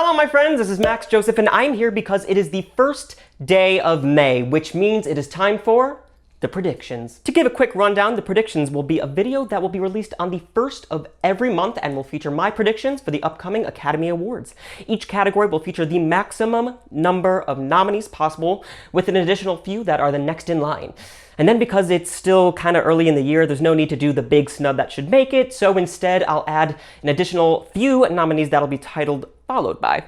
Shalom, my friends, this is Max Joseph, and I'm here because it is the first day of May, which means it is time for the predictions. To give a quick rundown, the predictions will be a video that will be released on the first of every month and will feature my predictions for the upcoming Academy Awards. Each category will feature the maximum number of nominees possible, with an additional few that are the next in line. And then because it's still kind of early in the year, there's no need to do the big snub that should make it, so instead I'll add an additional few nominees that'll be titled followed by.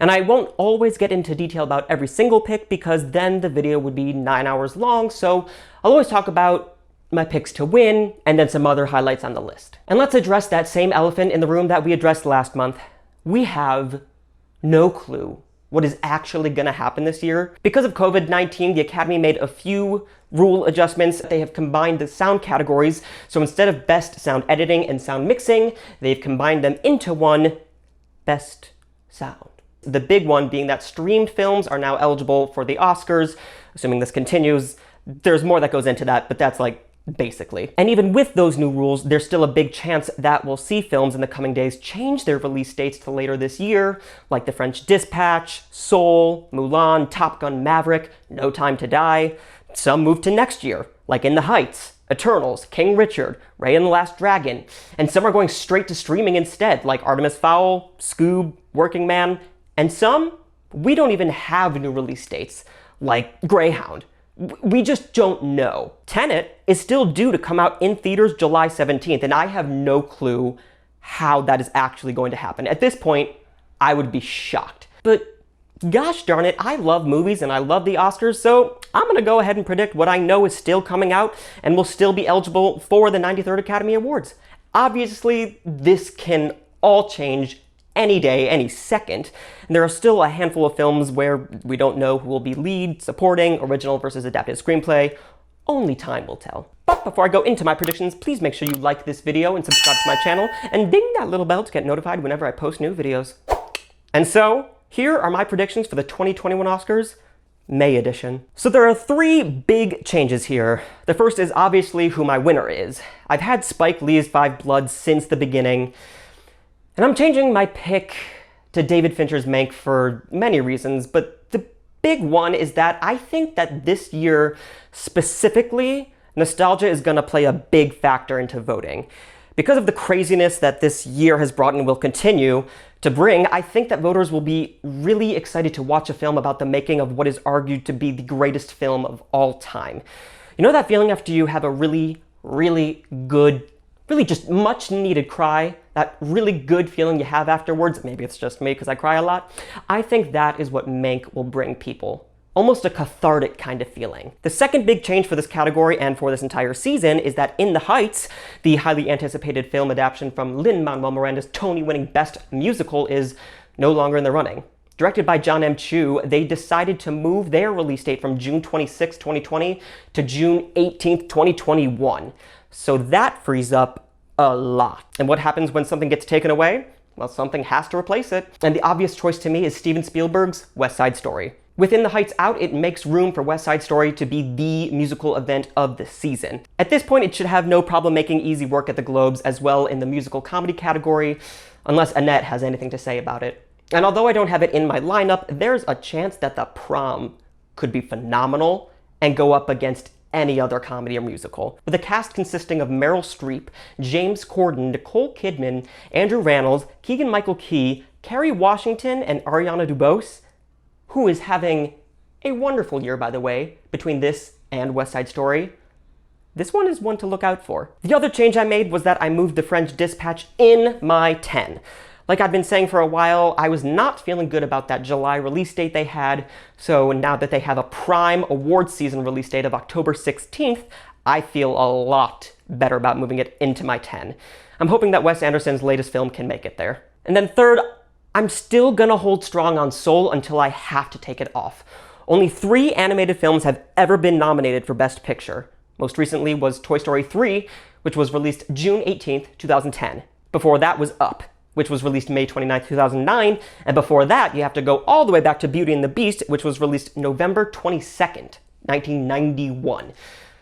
And I won't always get into detail about every single pick because then the video would be 9 hours long, so I'll always talk about my picks to win and then some other highlights on the list. And let's address that same elephant in the room that we addressed last month. We have no clue what is actually going to happen this year. Because of COVID-19, the Academy made a few rule adjustments. They have combined the sound categories, so instead of Best Sound Editing and Sound Mixing, they've combined them into one, Best Sound. The big one being that streamed films are now eligible for the Oscars, assuming this continues. There's more that goes into that, but that's like basically. And even with those new rules, there's still a big chance that we'll see films in the coming days change their release dates to later this year, like The French Dispatch, Soul, Mulan, Top Gun Maverick, No Time to Die. Some move to next year, like In the Heights, Eternals, King Richard, Raya and the Last Dragon. And some are going straight to streaming instead, like Artemis Fowl, Scoob, Working Man. And some, we don't even have new release dates, like Greyhound. We just don't know. Tenet is still due to come out in theaters July 17th, and I have no clue how that is actually going to happen. At this point, I would be shocked. But gosh darn it, I love movies and I love the Oscars, so I'm gonna go ahead and predict what I know is still coming out and will still be eligible for the 93rd Academy Awards. Obviously, this can all change any day, any second. And there are still a handful of films where we don't know who will be lead, supporting, original versus adapted screenplay. Only time will tell. But before I go into my predictions, please make sure you like this video and subscribe to my channel and ding that little bell to get notified whenever I post new videos. And so, here are my predictions for the 2021 Oscars, May edition. So there are three big changes here. The first is obviously who my winner is. I've had Spike Lee's Five Bloods since the beginning, and I'm changing my pick to David Fincher's MANK for many reasons, but the big one is that I think that this year specifically, nostalgia is going to play a big factor into voting. Because of the craziness that this year has brought and will continue to bring, I think that voters will be really excited to watch a film about the making of what is argued to be the greatest film of all time. You know that feeling after you have a really, really good, really just much needed cry? That really good feeling you have afterwards? Maybe it's just me because I cry a lot. I think that is what MANK will bring people. Almost a cathartic kind of feeling. The second big change for this category and for this entire season is that In the Heights, the highly anticipated film adaptation from Lin-Manuel Miranda's Tony-winning Best Musical, is no longer in the running. Directed by John M. Chu, they decided to move their release date from June 26, 2020 to June 18, 2021. So that frees up a lot. And what happens when something gets taken away? Well, something has to replace it. And the obvious choice to me is Steven Spielberg's West Side Story. With In the Heights out, it makes room for West Side Story to be the musical event of the season. At this point, it should have no problem making easy work at the Globes as well in the musical comedy category, unless Annette has anything to say about it. And although I don't have it in my lineup, there's a chance that The Prom could be phenomenal and go up against any other comedy or musical. With a cast consisting of Meryl Streep, James Corden, Nicole Kidman, Andrew Rannells, Keegan-Michael Key, Kerry Washington, and Ariana DeBose, who is having a wonderful year, by the way, between this and West Side Story. This one is one to look out for. The other change I made was that I moved The French Dispatch in my 10. Like I've been saying for a while, I was not feeling good about that July release date they had, so now that they have a prime awards season release date of October 16th, I feel a lot better about moving it into my 10. I'm hoping that Wes Anderson's latest film can make it there. And then third, I'm still gonna hold strong on Soul until I have to take it off. Only 3 animated films have ever been nominated for Best Picture. Most recently was Toy Story 3, which was released June 18th, 2010. Before that was Up, which was released May 29th, 2009, and before that you have to go all the way back to Beauty and the Beast, which was released November 22nd, 1991.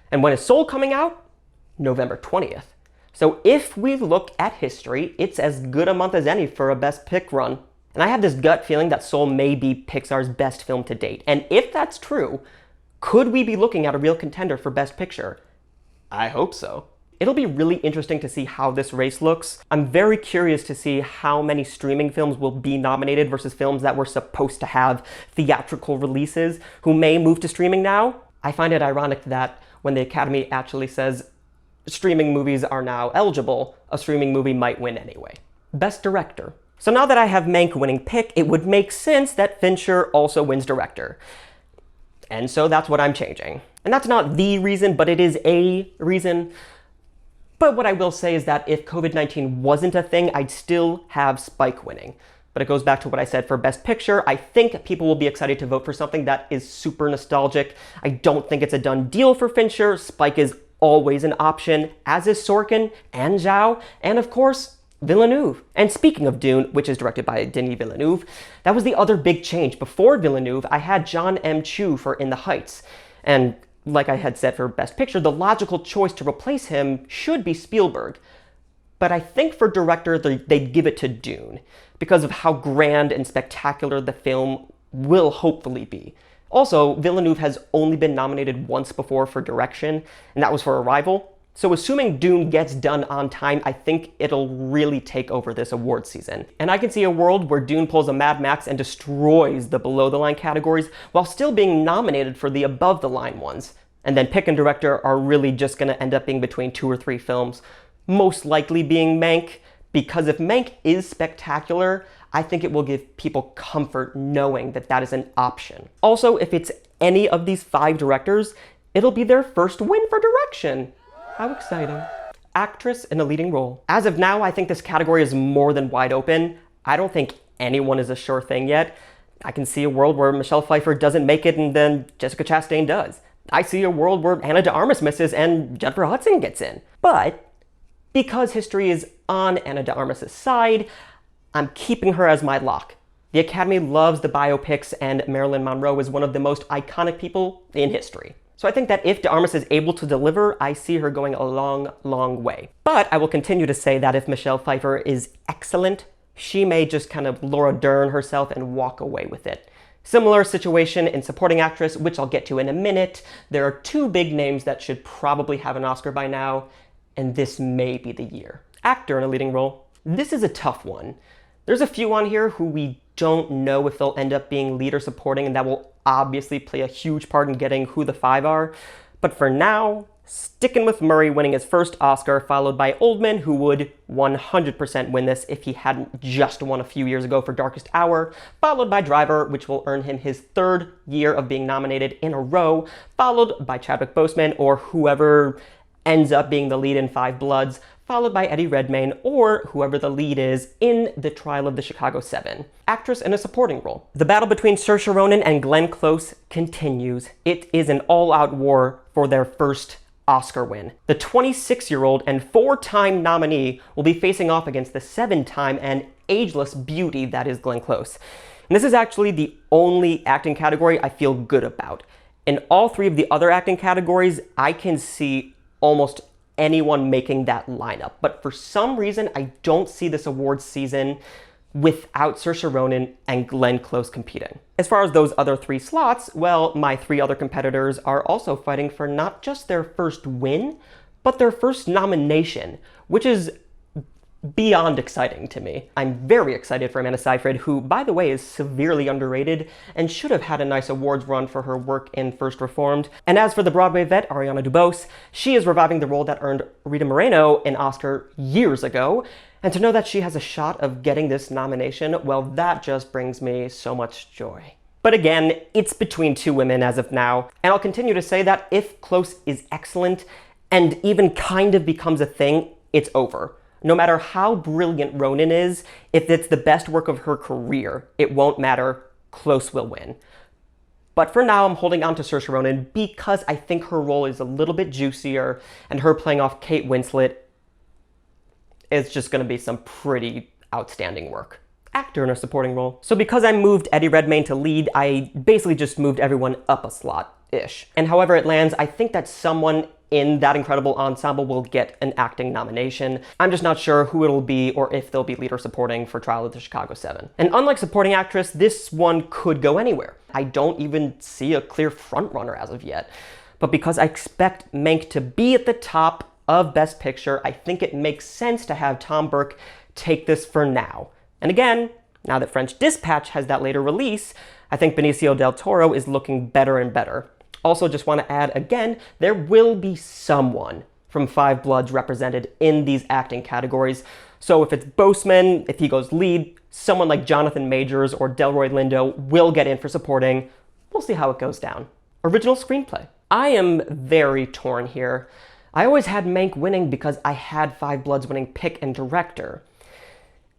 And when is Soul coming out? November 20th. So if we look at history, it's as good a month as any for a Best Pick run. And I have this gut feeling that Soul may be Pixar's best film to date. And if that's true, could we be looking at a real contender for Best Picture? I hope so. It'll be really interesting to see how this race looks. I'm very curious to see how many streaming films will be nominated versus films that were supposed to have theatrical releases who may move to streaming now. I find it ironic that when the Academy actually says streaming movies are now eligible, a streaming movie might win anyway. Best Director. So now that I have Mank winning pick, it would make sense that Fincher also wins Director. And so that's what I'm changing. And that's not the reason, but it is a reason. But what I will say is that if COVID-19 wasn't a thing, I'd still have Spike winning. But it goes back to what I said for Best Picture. I think people will be excited to vote for something that is super nostalgic. I don't think it's a done deal for Fincher. Spike is always an option, as is Sorkin and Zhao, and of course, Villeneuve. And speaking of Dune, which is directed by Denis Villeneuve, that was the other big change. Before Villeneuve, I had John M. Chu for In the Heights. And like I had said for Best Picture, the logical choice to replace him should be Spielberg. But I think for director, they'd give it to Dune, because of how grand and spectacular the film will hopefully be. Also, Villeneuve has only been nominated once before for direction, and that was for Arrival. So assuming Dune gets done on time, I think it'll really take over this award season. And I can see a world where Dune pulls a Mad Max and destroys the below-the-line categories while still being nominated for the above-the-line ones. And then pick and director are really just gonna end up being between 2 or 3 films, most likely being Mank, because if Mank is spectacular, I think it will give people comfort knowing that that is an option. Also, if it's any of these 5 directors, it'll be their first win for direction. How exciting. Actress in a leading role. As of now, I think this category is more than wide open. I don't think anyone is a sure thing yet. I can see a world where Michelle Pfeiffer doesn't make it and then Jessica Chastain does. I see a world where Ana de Armas misses and Jennifer Hudson gets in. But because history is on Ana de Armas' side, I'm keeping her as my lock. The Academy loves the biopics and Marilyn Monroe is one of the most iconic people in history. So I think that if de Armas is able to deliver, I see her going a long, long way. But I will continue to say that if Michelle Pfeiffer is excellent, she may just kind of Laura Dern herself and walk away with it. Similar situation in supporting actress, which I'll get to in a minute. There are 2 big names that should probably have an Oscar by now, and this may be the year. Actor in a leading role. This is a tough one. There's a few on here who we don't know if they'll end up being lead or supporting, and that will obviously play a huge part in getting who the 5 are. But for now, sticking with Murray winning his first Oscar, followed by Oldman, who would 100% win this if he hadn't just won a few years ago for Darkest Hour, followed by Driver, which will earn him his 3rd year of being nominated in a row, followed by Chadwick Boseman or whoever ends up being the lead in Five Bloods, followed by Eddie Redmayne or whoever the lead is in The Trial of the Chicago 7. Actress in a supporting role. The battle between Saoirse Ronan and Glenn Close continues. It is an all-out war for their first Oscar win. The 26-year-old and 4-time nominee will be facing off against the 7-time and ageless beauty that is Glenn Close. And this is actually the only acting category I feel good about. In all 3 of the other acting categories, I can see almost anyone making that lineup. But for some reason, I don't see this awards season without Saoirse Ronan and Glenn Close competing. As far as those other 3 slots, well, my 3 other competitors are also fighting for not just their first win, but their first nomination, which is beyond exciting to me. I'm very excited for Amanda Seyfried, who, by the way, is severely underrated and should have had a nice awards run for her work in First Reformed. And as for the Broadway vet, Ariana DeBose, she is reviving the role that earned Rita Moreno an Oscar years ago. And to know that she has a shot of getting this nomination, well, that just brings me so much joy. But again, it's between 2 women as of now, and I'll continue to say that if Close is excellent and even kind of becomes a thing, it's over. No matter how brilliant Ronan is, if it's the best work of her career, it won't matter. Close will win. But for now, I'm holding on to Saoirse Ronan because I think her role is a little bit juicier, and her playing off Kate Winslet is just going to be some pretty outstanding work. Actor in a supporting role. So because I moved Eddie Redmayne to lead, I basically just moved everyone up a slot-ish. And however it lands, I think that someone in that incredible ensemble will get an acting nomination. I'm just not sure who it'll be or if they'll be lead or supporting for Trial of the Chicago 7. And unlike supporting actress, this one could go anywhere. I don't even see a clear frontrunner as of yet. But because I expect Mank to be at the top of Best Picture, I think it makes sense to have Tom Burke take this for now. And again, now that French Dispatch has that later release, I think Benicio del Toro is looking better and better. Also, just want to add again, there will be someone from Five Bloods represented in these acting categories. So if it's Boseman, if he goes lead, someone like Jonathan Majors or Delroy Lindo will get in for supporting. We'll see how it goes down. Original screenplay. I am very torn here. I always had Mank winning because I had Five Bloods winning pick and director.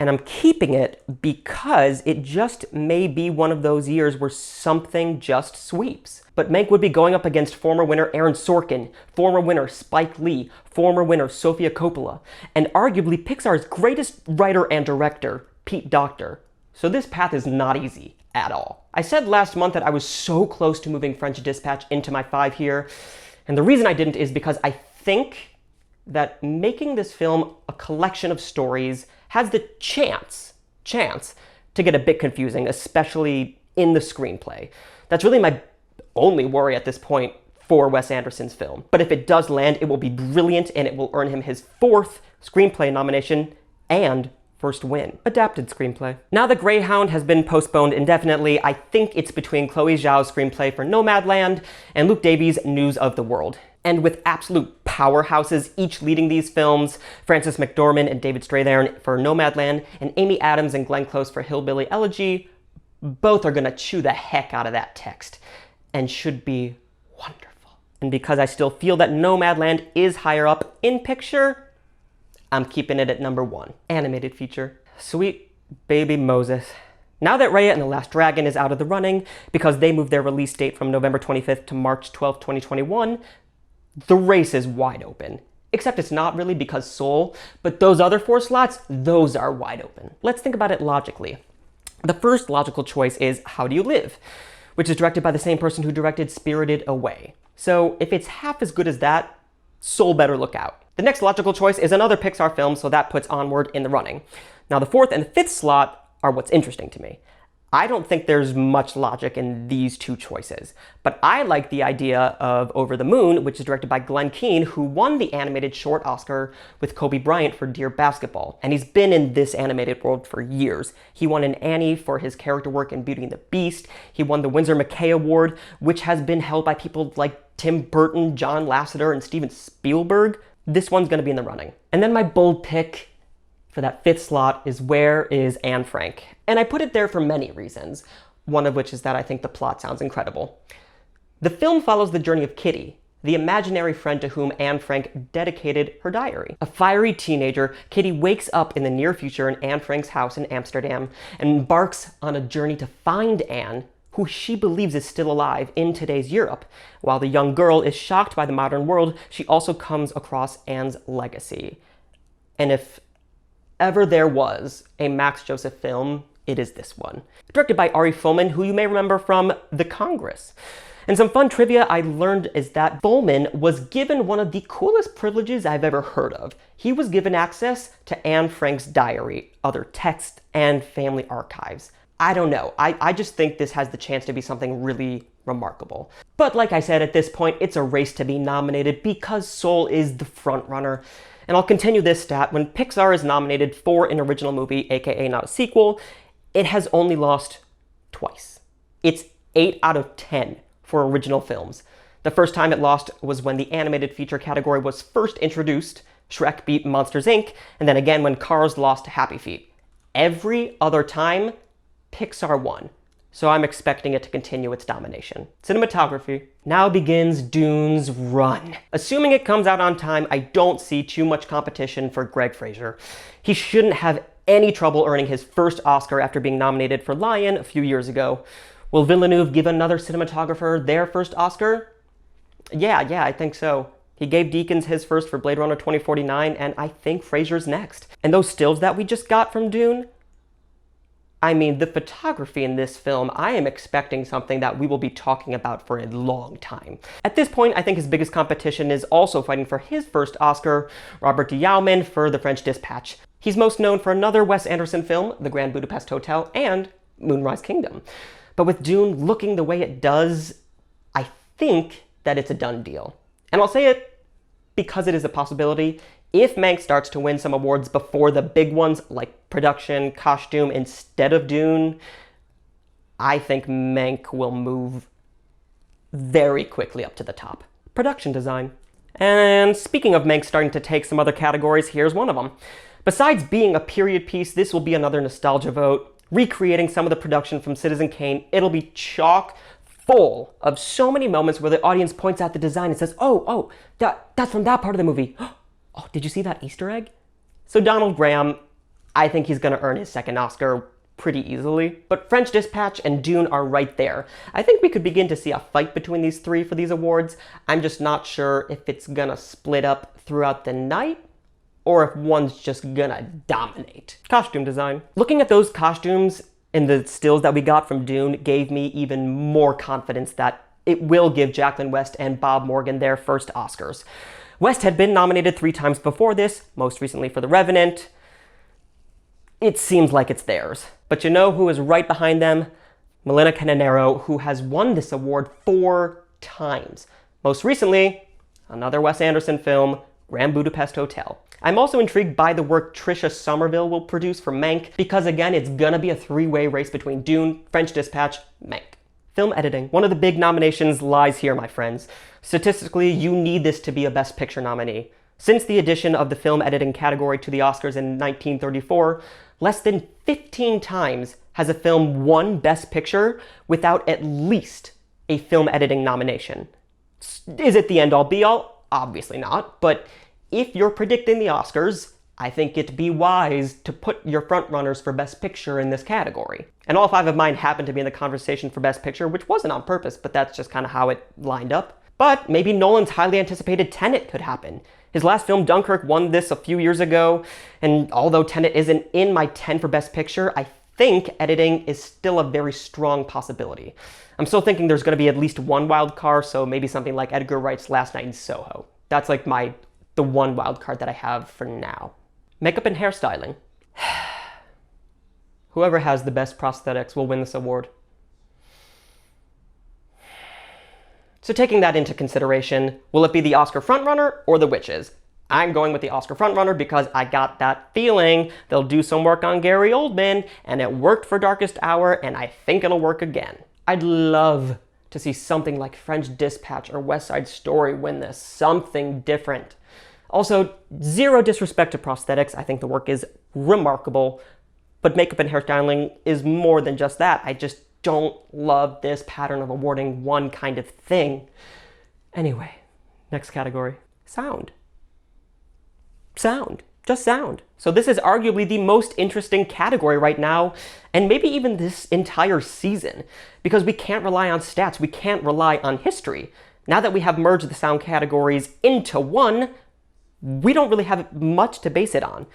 And I'm keeping it because it just may be one of those years where something just sweeps. But Mank would be going up against former winner Aaron Sorkin, former winner Spike Lee, former winner Sofia Coppola, and arguably Pixar's greatest writer and director, Pete Docter. So this path is not easy at all. I said last month that I was so close to moving French Dispatch into my 5 here, and the reason I didn't is because I think that making this film a collection of stories has the chance to get a bit confusing, especially in the screenplay. That's really my only worry at this point for Wes Anderson's film. But if it does land, it will be brilliant and it will earn him his 4th screenplay nomination and first win. Adapted screenplay. Now that Greyhound has been postponed indefinitely, I think it's between Chloe Zhao's screenplay for Nomadland and Luke Davies' News of the World. And with absolute powerhouses each leading these films, Frances McDormand and David Strathairn for Nomadland, and Amy Adams and Glenn Close for Hillbilly Elegy, both are gonna chew the heck out of that text, and should be wonderful. And because I still feel that Nomadland is higher up in picture, I'm keeping it at number 1. Animated feature. Sweet baby Moses. Now that Raya and the Last Dragon is out of the running, because they moved their release date from November 25th to March 12th, 2021, the race is wide open. Except it's not really because Soul, but those other 4 slots, those are wide open. Let's think about it logically. The first logical choice is How Do You Live?, which is directed by the same person who directed Spirited Away. So if it's half as good as that, Soul better look out. The next logical choice is another Pixar film, so that puts Onward in the running. Now the 4th and the 5th slot are what's interesting to me. I don't think there's much logic in these 2 choices, but I like the idea of Over the Moon, which is directed by Glenn Keane, who won the animated short Oscar with Kobe Bryant for Dear Basketball, and he's been in this animated world for years. He won an Annie for his character work in Beauty and the Beast. He won the Winsor McKay Award, which has been held by people like Tim Burton, John Lasseter, and Steven Spielberg. This one's gonna be in the running. And then my bold pick for that 5th slot is Where is Anne Frank? And I put it there for many reasons, one of which is that I think the plot sounds incredible. The film follows the journey of Kitty, the imaginary friend to whom Anne Frank dedicated her diary. A fiery teenager, Kitty wakes up in the near future in Anne Frank's house in Amsterdam and embarks on a journey to find Anne, who she believes is still alive in today's Europe. While the young girl is shocked by the modern world, she also comes across Anne's legacy. And if ever there was a Max Joseph film, it is this one. Directed by Ari Folman, who you may remember from The Congress. And some fun trivia I learned is that Folman was given one of the coolest privileges I've ever heard of. He was given access to Anne Frank's diary, other texts, and family archives. I don't know, I just think this has the chance to be something really remarkable. But like I said, at this point, it's a race to be nominated because Soul is the front runner. And I'll continue this stat. When Pixar is nominated for an original movie, aka not a sequel, it has only lost twice. It's 8 out of 10 for original films. The first time it lost was when the animated feature category was first introduced. Shrek beat Monsters, Inc., and then again when Cars lost to Happy Feet. Every other time, Pixar won. So I'm expecting it to continue its domination. Cinematography. Now begins Dune's run. Assuming it comes out on time, I don't see too much competition for Greg Fraser. He shouldn't have any trouble earning his first Oscar after being nominated for Lion a few years ago. Will Villeneuve give another cinematographer their first Oscar? Yeah, I think so. He gave Deakins his first for Blade Runner 2049, and I think Fraser's next. And those stills that we just got from Dune, I mean, the photography in this film, I am expecting something that we will be talking about for a long time. At this point, I think his biggest competition is also fighting for his first Oscar, Robert Yeoman for The French Dispatch. He's most known for another Wes Anderson film, The Grand Budapest Hotel, and Moonrise Kingdom. But with Dune looking the way it does, I think that it's a done deal. And I'll say it because it is a possibility. If Mank starts to win some awards before the big ones like production, costume, instead of Dune, I think Mank will move very quickly up to the top. Production design. And speaking of Mank starting to take some other categories, here's one of them. Besides being a period piece, this will be another nostalgia vote, recreating some of the production from Citizen Kane. It'll be chock full of so many moments where the audience points out the design and says, oh, that's from that part of the movie. Oh, did you see that Easter egg? So Donald Graham, I think he's gonna earn his second Oscar pretty easily. But French Dispatch and Dune are right there. I think we could begin to see a fight between these three for these awards. I'm just not sure if it's gonna split up throughout the night or if one's just gonna dominate. Costume design. Looking at those costumes and the stills that we got from Dune gave me even more confidence that it will give Jacqueline West and Bob Morgan their first Oscars. West had been nominated 3 times before this, most recently for The Revenant. It seems like it's theirs. But you know who is right behind them? Melina Canonero, who has won this award 4 times. Most recently, another Wes Anderson film, Grand Budapest Hotel. I'm also intrigued by the work Tricia Somerville will produce for Mank, because again, it's gonna be a 3-way race between Dune, French Dispatch, Mank. Film editing. One of the big nominations lies here, my friends. Statistically, you need this to be a Best Picture nominee. Since the addition of the film editing category to the Oscars in 1934, less than 15 times has a film won Best Picture without at least a film editing nomination. Is it the end-all be-all? Obviously not, but if you're predicting the Oscars, I think it'd be wise to put your frontrunners for Best Picture in this category. And all 5 of mine happen to be in the conversation for Best Picture, which wasn't on purpose, but that's just kind of how it lined up. But maybe Nolan's highly anticipated Tenet could happen. His last film, Dunkirk, won this a few years ago, and although Tenet isn't in my 10 for Best Picture, I think editing is still a very strong possibility. I'm still thinking there's going to be at least one wild card, so maybe something like Edgar Wright's Last Night in Soho. That's like the one wild card that I have for now. Makeup and hairstyling. Whoever has the best prosthetics will win this award. So taking that into consideration, will it be the Oscar frontrunner or the witches? I'm going with the Oscar frontrunner because I got that feeling they'll do some work on Gary Oldman, and it worked for Darkest Hour, and I think it'll work again. I'd love to see something like French Dispatch or West Side Story win this. Something different. Also, zero disrespect to prosthetics. I think the work is remarkable, but makeup and hairstyling is more than just that. I just don't love this pattern of awarding one kind of thing. Anyway, next category, sound. Sound, just sound. So this is arguably the most interesting category right now, and maybe even this entire season, because we can't rely on stats, we can't rely on history. Now that we have merged the sound categories into one, we don't really have much to base it on.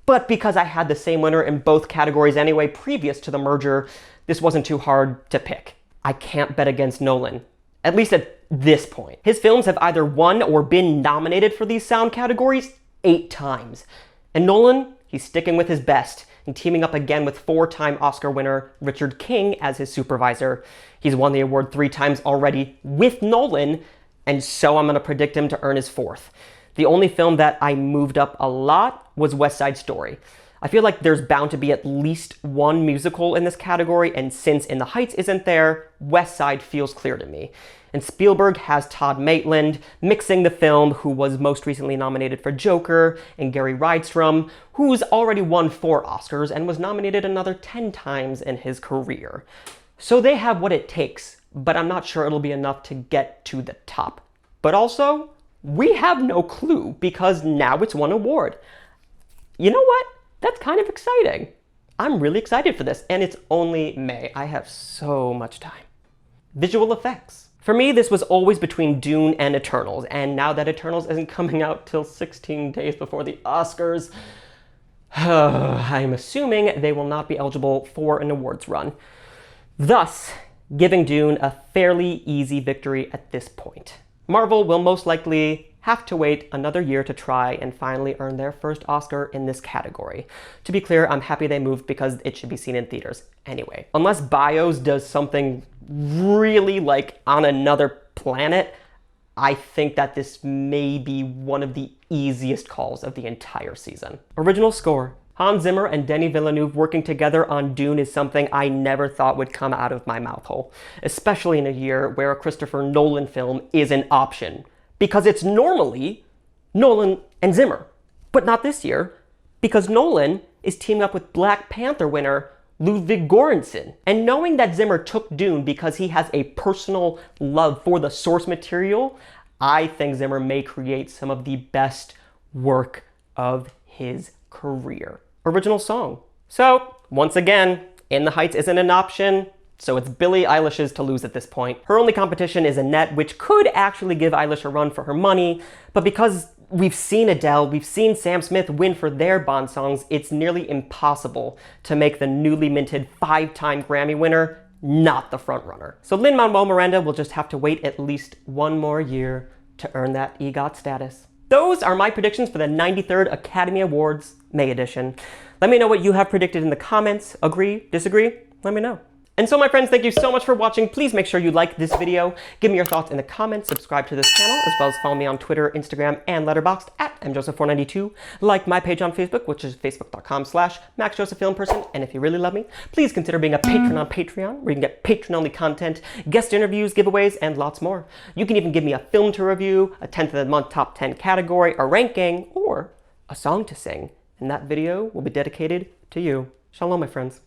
But because I had the same winner in both categories anyway previous to the merger, this wasn't too hard to pick. I can't bet against Nolan, at least at this point. His films have either won or been nominated for these sound categories 8 times. And Nolan, he's sticking with his best and teaming up again with 4-time Oscar winner Richard King as his supervisor. He's won the award 3 times already with Nolan, and so I'm gonna predict him to earn his 4th. The only film that I moved up a lot was West Side Story. I feel like there's bound to be at least one musical in this category, and since In the Heights isn't there, West Side feels clear to me. And Spielberg has Todd Maitland mixing the film, who was most recently nominated for Joker, and Gary Rydstrom, who's already won 4 Oscars and was nominated another 10 times in his career. So they have what it takes, but I'm not sure it'll be enough to get to the top. But also, we have no clue, because now it's one award. You know what? That's kind of exciting. I'm really excited for this, and it's only May. I have so much time. Visual effects. For me, this was always between Dune and Eternals, and now that Eternals isn't coming out till 16 days before the Oscars, I'm assuming they will not be eligible for an awards run, thus giving Dune a fairly easy victory at this point. Marvel will most likely have to wait another year to try and finally earn their first Oscar in this category. To be clear, I'm happy they moved because it should be seen in theaters anyway. Unless Bios does something really like on another planet, I think that this may be one of the easiest calls of the entire season. Original score. Hans Zimmer and Denis Villeneuve working together on Dune is something I never thought would come out of my mouth hole, especially in a year where a Christopher Nolan film is an option. Because it's normally Nolan and Zimmer, but not this year, because Nolan is teaming up with Black Panther winner Ludwig Göransson. And knowing that Zimmer took Dune because he has a personal love for the source material, I think Zimmer may create some of the best work of his career. Original song. So, once again, In the Heights isn't an option, so it's Billie Eilish's to lose at this point. Her only competition is Annette, which could actually give Eilish a run for her money, but because we've seen Adele, we've seen Sam Smith win for their Bond songs, it's nearly impossible to make the newly minted 5-time Grammy winner not the frontrunner. So Lin-Manuel Miranda will just have to wait at least one more year to earn that EGOT status. Those are my predictions for the 93rd Academy Awards May edition. Let me know what you have predicted in the comments. Agree? Disagree? Let me know. And so my friends, thank you so much for watching. Please make sure you like this video, give me your thoughts in the comments, subscribe to this channel, as well as follow me on Twitter, Instagram, and Letterboxd at mjoseph492. Like my page on Facebook, which is facebook.com/MaxJosephFilmPerson. And if you really love me, please consider being a patron on Patreon, where you can get patron-only content, guest interviews, giveaways, and lots more. You can even give me a film to review, a 10th of the month top 10 category, a ranking, or a song to sing. And that video will be dedicated to you. Shalom, my friends.